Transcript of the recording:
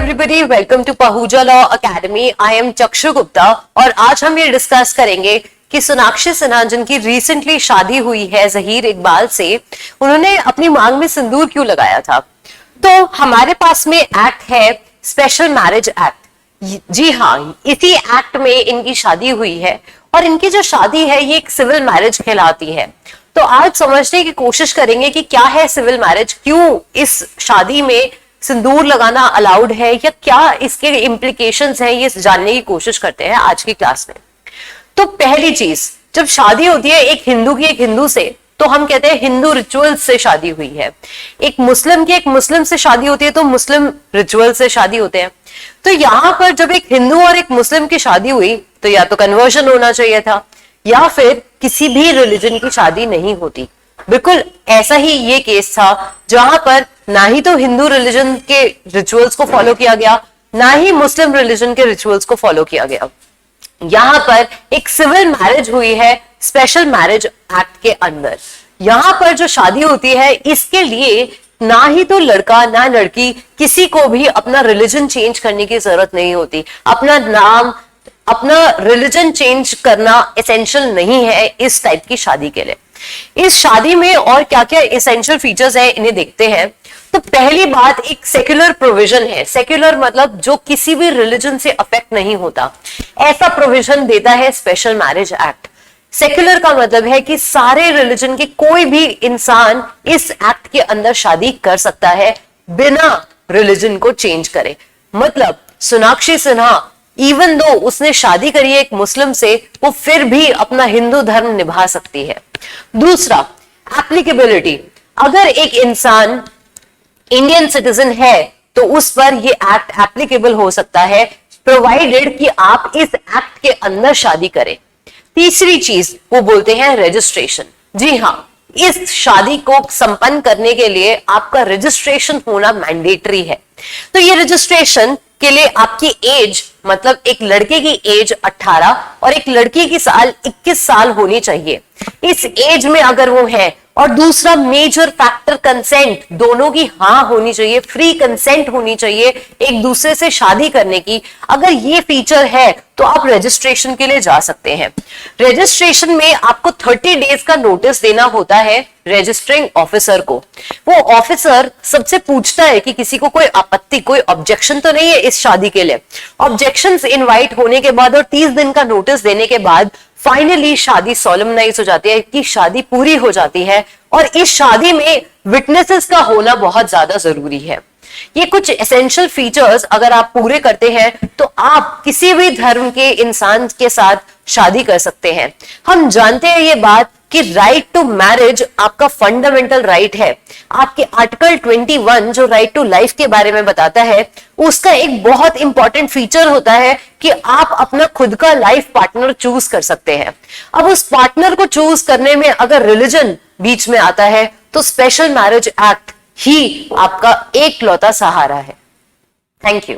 everybody, welcome to Pahuja Law Academy. I am चक्षु गुप्ता और आज हम ये डिस्कस करेंगे कि सोनाक्षी सिन्हा जिनकी रिसेंटली शादी हुई है जहीर इकबाल से, उन्होंने अपनी मांग में सिंदूर क्यों लगाया था। तो हमारे पास में एक्ट है स्पेशल मैरिज एक्ट। जी हाँ, इसी एक्ट में इनकी शादी हुई है और इनकी जो शादी है ये एक सिविल मैरिज कहलाती है। तो आज समझने की कोशिश करेंगे कि क्या है सिविल मैरिज, क्यों इस शादी में सिंदूर लगाना अलाउड है या क्या इसके इम्प्लीकेशंस हैं, ये जानने की कोशिश करते हैं आज की क्लास में। तो पहली चीज, जब शादी होती है एक हिंदू की एक हिंदू से, तो हम कहते हैं हिंदू रिचुअल्स से शादी हुई है। एक मुस्लिम की एक मुस्लिम से शादी होती है तो मुस्लिम रिचुअल से शादी होते हैं। तो यहाँ पर जब एक हिंदू और एक मुस्लिम की शादी हुई तो या तो कन्वर्जन होना चाहिए था या फिर किसी भी रिलीजन की शादी नहीं होती। बिल्कुल ऐसा ही ये केस था जहां पर ना ही तो हिंदू रिलीजन के रिचुअल्स को फॉलो किया गया, ना ही मुस्लिम रिलीजन के रिचुअल्स को फॉलो किया गया। यहां पर एक सिविल मैरिज हुई है स्पेशल मैरिज एक्ट के अंदर। यहां पर जो शादी होती है इसके लिए ना ही तो लड़का ना लड़की किसी को भी अपना रिलीजन चेंज करने की जरूरत नहीं होती। अपना नाम, अपना रिलीजन चेंज करना एसेंशियल नहीं है इस टाइप की शादी के लिए। इस शादी में और क्या क्या एसेंशियल फीचर्स हैं इन्हें देखते हैं। तो पहली बात, एक सेक्युलर प्रोविजन है। सेक्युलर मतलब जो किसी भी रिलीजन से अफेक्ट नहीं होता, ऐसा प्रोविजन देता है स्पेशल मैरिज एक्ट। सेक्युलर का मतलब है कि सारे रिलीजन के कोई भी इंसान इस एक्ट के अंदर शादी कर सकता है बिना रिलीजन को चेंज करे। मतलब सोनाक्षी सिन्हा इवन दो उसने शादी करी है एक मुस्लिम से, वो फिर भी अपना हिंदू धर्म निभा सकती है। दूसरा, एप्लीकेबिलिटी। अगर एक इंसान इंडियन सिटीजन है तो उस पर ये एक्ट एप्लीकेबल हो सकता है, प्रोवाइडेड कि आप इस एक्ट के अंदर शादी करें। तीसरी चीज वो बोलते हैं रजिस्ट्रेशन। जी हाँ, इस शादी को संपन्न करने के लिए आपका रजिस्ट्रेशन होना मैंडेटरी है। तो ये रजिस्ट्रेशन के लिए आपकी एज, मतलब एक लड़के की एज 18 और एक लड़की की साल 21 साल होनी चाहिए। इस एज में अगर वो है, और दूसरा मेजर फैक्टर कंसेंट, दोनों की हाँ होनी चाहिए, फ्री कंसेंट होनी चाहिए एक दूसरे से शादी करने की। अगर ये फीचर है तो आप रजिस्ट्रेशन के लिए जा सकते हैं। रजिस्ट्रेशन में आपको 30 डेज का नोटिस देना होता है रजिस्टरिंग ऑफिसर को। वो ऑफिसर सबसे पूछता है कि किसी को कोई आपत्ति, कोई ऑब्जेक्शन तो नहीं है इस शादी के लिए। ऑब्जेक्शंस इनवाइट होने के बाद और 30 दिन का नोटिस देने के बाद फाइनली शादी सोलमनाइज हो जाती है कि शादी पूरी हो जाती है। और इस शादी में विटनेसेस का होना बहुत ज्यादा जरूरी है। ये कुछ एसेंशियल फीचर्स अगर आप पूरे करते हैं तो आप किसी भी धर्म के इंसान के साथ शादी कर सकते हैं। हम जानते हैं ये बात कि राइट टू मैरिज आपका फंडामेंटल राइट है। आपके आर्टिकल 21 जो राइट टू लाइफ के बारे में बताता है, उसका एक बहुत इंपॉर्टेंट फीचर होता है कि आप अपना खुद का लाइफ पार्टनर चूज कर सकते हैं। अब उस पार्टनर को चूज करने में अगर रिलीजन बीच में आता है तो स्पेशल मैरिज एक्ट ही आपका एकलौता सहारा है। Thank you.